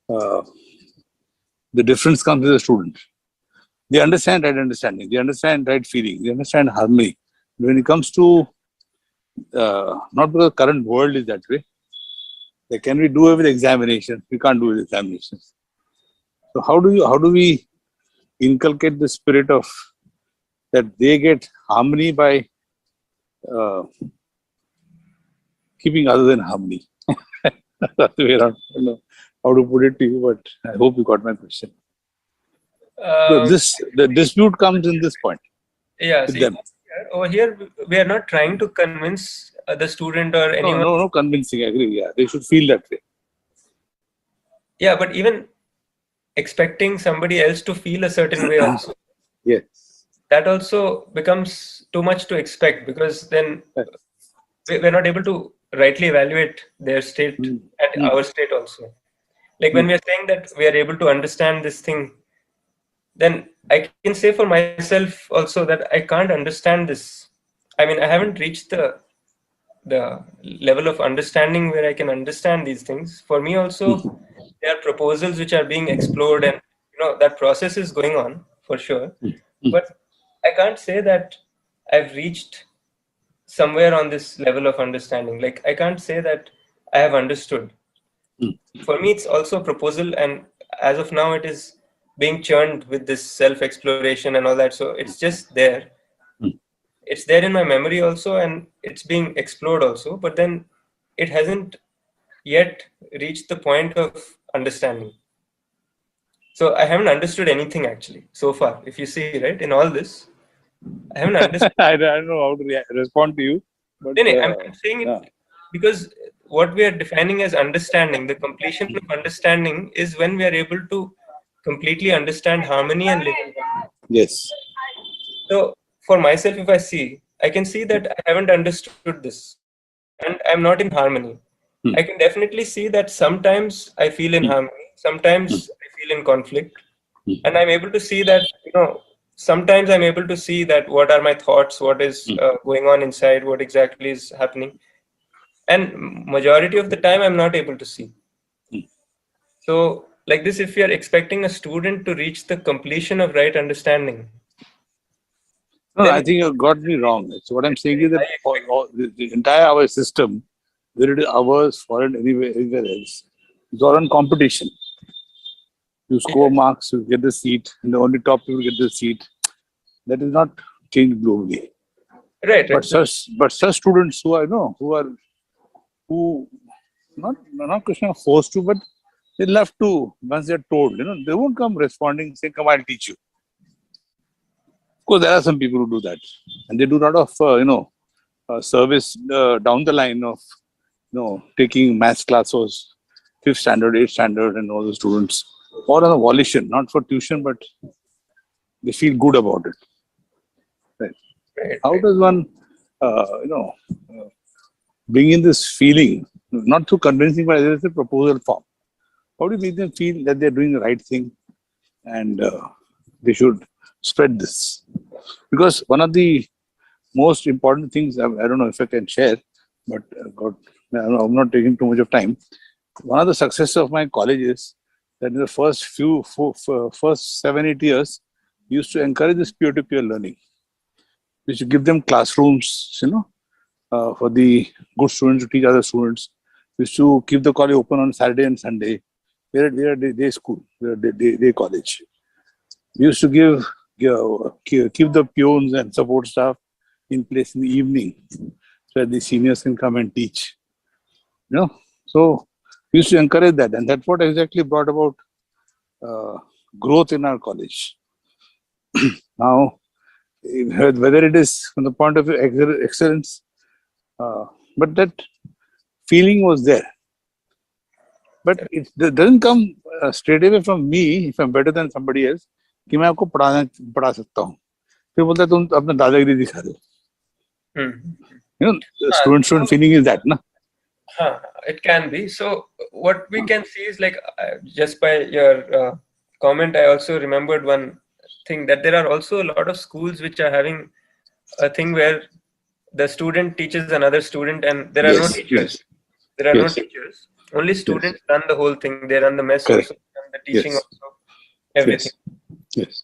The difference comes with the student. They understand right understanding. They understand right feeling. They understand harmony. When it comes to not because the current world is that way. Like, can we do it with examination? We can't do it with examinations. So how do we inculcate the spirit of that they get harmony by keeping other than harmony? That's the way around. I don't know how to put it to you, but I hope you got my question. So the dispute comes in this point. Yeah, with see, them. over here we are not trying to convince the student or anyone. No convincing. I agree. Yeah, they should feel that way. Yeah, but even expecting somebody else to feel a certain way also. Yes. That also becomes too much to expect, because then we're not able to rightly evaluate their state and our state also. Like when we are saying that we are able to understand this thing, then I can say for myself also that I can't understand this. I mean, I haven't reached the level of understanding where I can understand these things. For me also, there are proposals which are being explored, and that process is going on for sure. But I can't say that I've reached somewhere on this level of understanding. Like I can't say that I have understood. For me, it's also a proposal, and as of now, it is being churned with this self-exploration and all that. So it's just there. It's there in my memory also, and it's being explored also. But then it hasn't yet reached the point of understanding. So I haven't understood anything actually so far. If you see, right, in all this, I haven't understood. I don't know how to respond to you. But, I'm saying it because what we are defining as understanding, the completion of understanding, is when we are able to completely understand harmony and live in harmony. Yes. So for myself, if I see, I can see that I haven't understood this and I'm not in harmony. I can definitely see that sometimes I feel in harmony, sometimes I feel in conflict, and I'm able to see that sometimes I'm able to see that what are my thoughts, what is going on inside, what exactly is happening. And majority of the time, I'm not able to see. So like this, if you're expecting a student to reach the completion of right understanding. No, I think you got me wrong. So what I'm saying is that the entire our system, whether it is ours, foreign, anywhere else, it's all on competition. You score marks, you get the seat, and the only top people get the seat. That is not changed globally. Right. But such students who are who not question of forced to, but they love to once they're told, they won't come responding, say, "Come, I'll teach you." Of course, there are some people who do that, and they do a lot of service down the line of taking maths classes, 5th standard, 8th standard, and all the students, or on a volition, not for tuition, but they feel good about it. Right? How does one, bring in this feeling, not through convincing, but as a proposal form? How do you make them feel that they're doing the right thing and they should spread this? Because one of the most important things, I don't know if I can share, but I'm not taking too much of time. One of the successes of my college is that in the first first 7-8 years, we used to encourage this peer-to-peer learning. We should give them classrooms, for the good students to teach other students. We used to keep the college open on Saturday and Sunday. We're a day school, we're a day college. We used to keep the peons and support staff in place in the evening so that the seniors can come and teach. So we used to encourage that, and that's what exactly brought about growth in our college. Now, whether it is from the point of view excellence, but that feeling was there. But it doesn't come straight away from me if I'm better than somebody else कि मैं आपको पढ़ा सकता हूँ. फिर बोलता है तुम अपना दादागिरी दिखा दो. The student feeling is that, na? It can be. So what we can see is like just by your comment, I also remembered one thing, that there are also a lot of schools which are having a thing where the student teaches another student and there are no teachers. There are no teachers. Only students run the whole thing. They run the mess also, and the teaching also, everything. Yes.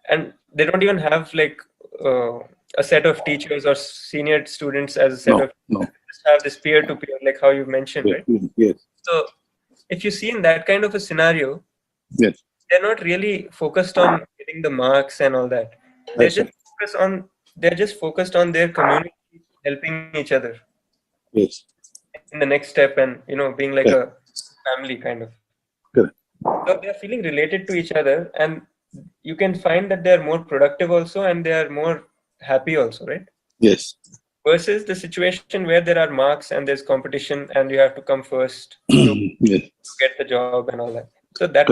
And they don't even have like a set of teachers or senior students as a set of. No. Just have this peer-to-peer, like how you mentioned, right? Yes. So if you see in that kind of a scenario, they're not really focused on getting the marks and all that. They're just focused on their community, helping each other. Yes. In the next step, and being like a family kind of. Correct. So they're feeling related to each other, and you can find that they're more productive also, and they are more happy also, right? Yes. Versus the situation where there are marks and there's competition and you have to come first to get the job and all that. So that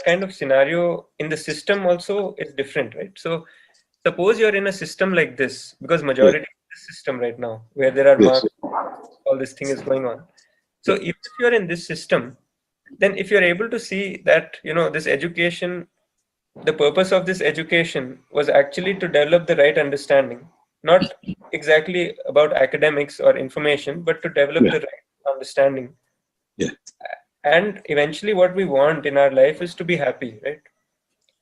kind of scenario in the system also is different, right? So suppose you're in a system like this, because majority of the system right now where there are marks, all this thing is going on. So if you're in this system, then if you're able to see that this education, the purpose of this education was actually to develop the right understanding, not exactly about academics or information, but to develop the right understanding. And eventually what we want in our life is to be happy, right?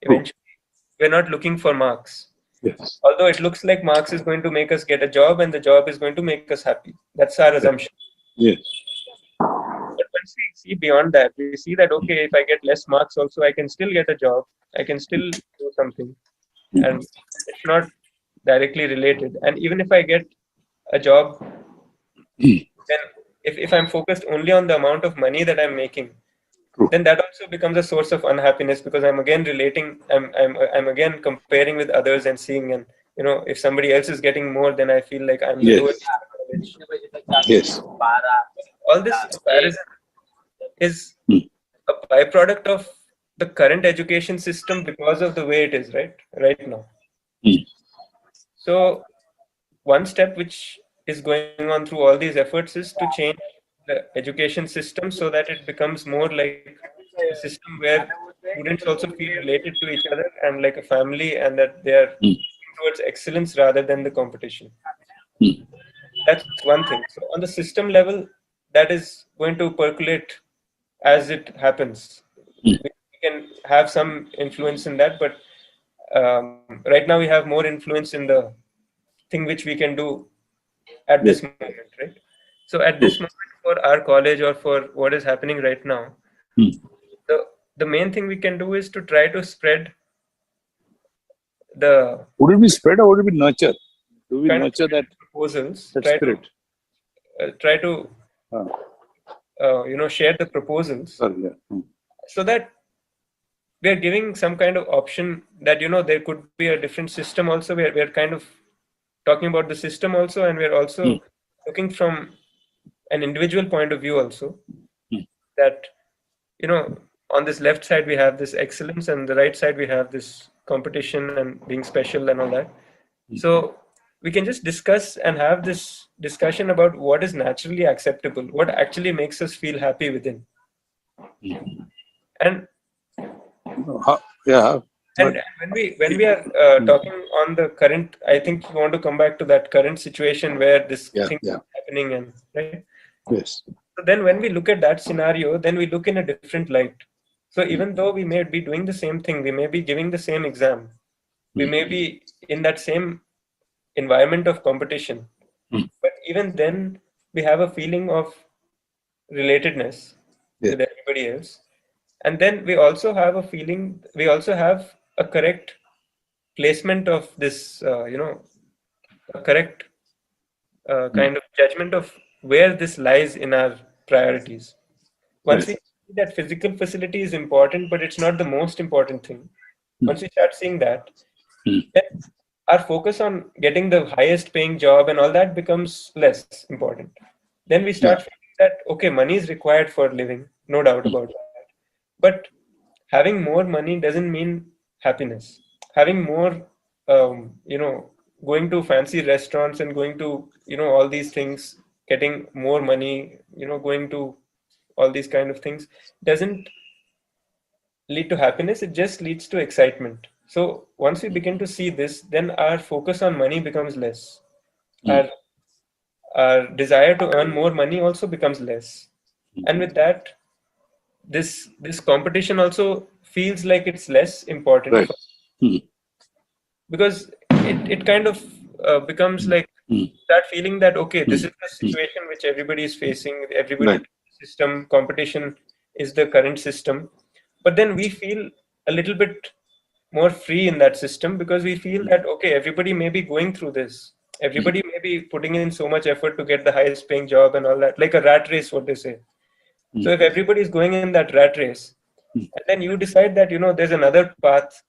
Eventually we're not looking for marks. Although it looks like marks is going to make us get a job and the job is going to make us happy. That's our assumption. But once we see beyond that, we see that, okay, if I get less marks also, I can still get a job. I can still do something. And it's not directly related. And even if I get a job, then if I'm focused only on the amount of money that I'm making, then that also becomes a source of unhappiness, because I'm again relating, I'm again comparing with others and seeing, and if somebody else is getting more, then I feel like I'm the lowest in college. All this comparison is a byproduct of the current education system because of the way it is right now. So one step which is going on through all these efforts is to change the education system so that it becomes more like a system where students also feel related to each other and like a family, and that they are towards excellence rather than the competition. That's one thing. So on the system level, that is going to percolate as it happens. We can have some influence in that, but right now we have more influence in the thing which we can do at this moment, right? So at this moment for our college or for what is happening right now, the main thing we can do is to try to spread the Would it be spread or would it be nurture? Do we kind of nurture that, proposals, that spirit? try to share the proposals Sorry, yeah. so that we are giving some kind of option that there could be a different system also. We are kind of talking about the system also, and we are also looking from an individual point of view also, that on this left side we have this excellence, and the right side we have this competition and being special and all that. So we can just discuss and have this discussion about what is naturally acceptable, what actually makes us feel happy within. And Yeah. and when we are talking on the current, I think you want to come back to that current situation where this thing is happening, and right. Yes. So then when we look at that scenario, then we look in a different light. So even though we may be doing the same thing, we may be giving the same exam, we may be in that same environment of competition, but even then we have a feeling of relatedness with everybody else. And then we also have a feeling, we also have a correct placement of this, a correct kind of judgment of where this lies in our priorities. Once we see that physical facility is important, but it's not the most important thing. Once we start seeing that, then our focus on getting the highest paying job and all that becomes less important. Then we start feeling that, okay, money is required for living, no doubt about that. But having more money doesn't mean happiness. Having more, going to fancy restaurants and going to, all these things, getting more money, going to all these kind of things doesn't lead to happiness. It just leads to excitement. So once we begin to see this, then our focus on money becomes less. Our desire to earn more money also becomes less. And with that, this competition also feels like it's less important, because it kind of becomes like that feeling that, okay, this is the situation which everybody is facing, everybody system, competition is the current system. But then we feel a little bit more free in that system, because we feel that, okay, everybody may be going through this, everybody may be putting in so much effort to get the highest paying job and all that, like a rat race, what they say. So if everybody is going in that rat race, and then you decide that there's another path,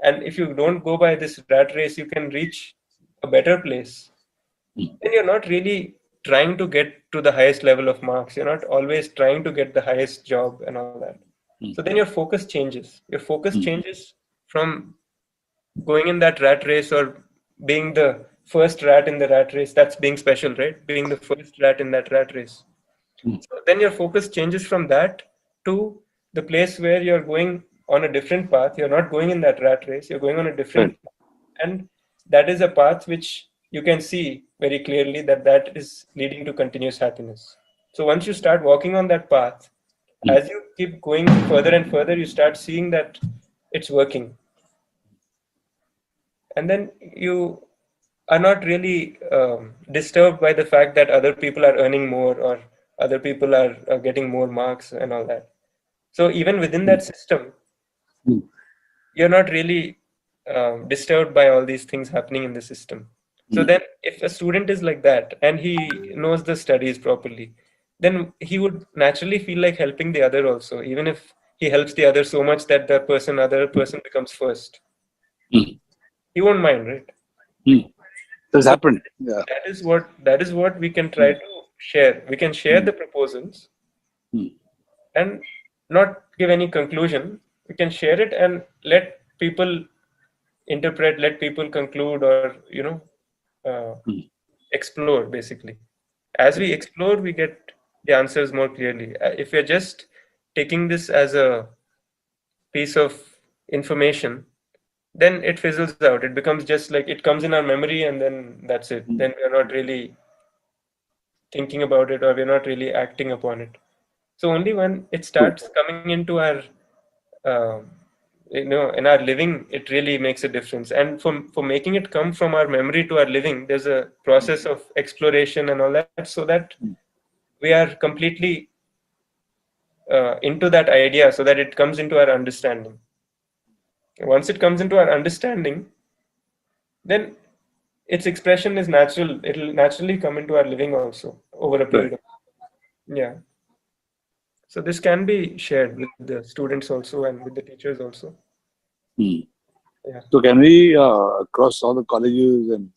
and if you don't go by this rat race, you can reach a better place, then you're not really trying to get to the highest level of marks. You're not always trying to get the highest job and all that. So then your focus changes. Your focus changes from going in that rat race or being the first rat in the rat race. That's being special, right? Being the first rat in that rat race. So then your focus changes from that to the place where you're going on a different path. You're not going in that rat race. You're going on a different path. And that is a path which you can see very clearly that is leading to continuous happiness. So once you start walking on that path, as you keep going further and further, you start seeing that it's working. And then you are not really disturbed by the fact that other people are earning more or other people are getting more marks and all that. So even within that system, you're not really disturbed by all these things happening in the system. So then if a student is like that and he knows the studies properly, then he would naturally feel like helping the other also, even if he helps the other so much that the other person becomes first. He won't mind, right? This happened. Yeah. That is what we can try to share. We can share the proposals and not give any conclusion. We can share it and let people interpret, let people conclude, or explore. Basically, as we explore, we get the answers more clearly. If we're just taking this as a piece of information, then it fizzles out. It becomes just like it comes in our memory and then that's it. Then we're not really thinking about it, or we're not really acting upon it. So only when it starts coming into our in our living, it really makes a difference. And for making it come from our memory to our living, there's a process of exploration and all that, so that we are completely into that idea, so that it comes into our understanding. Once it comes into our understanding, then its expression is natural. It'll naturally come into our living also over a period of yeah. So this can be shared with the students also and with the teachers also. Yeah. So can we across all the colleges and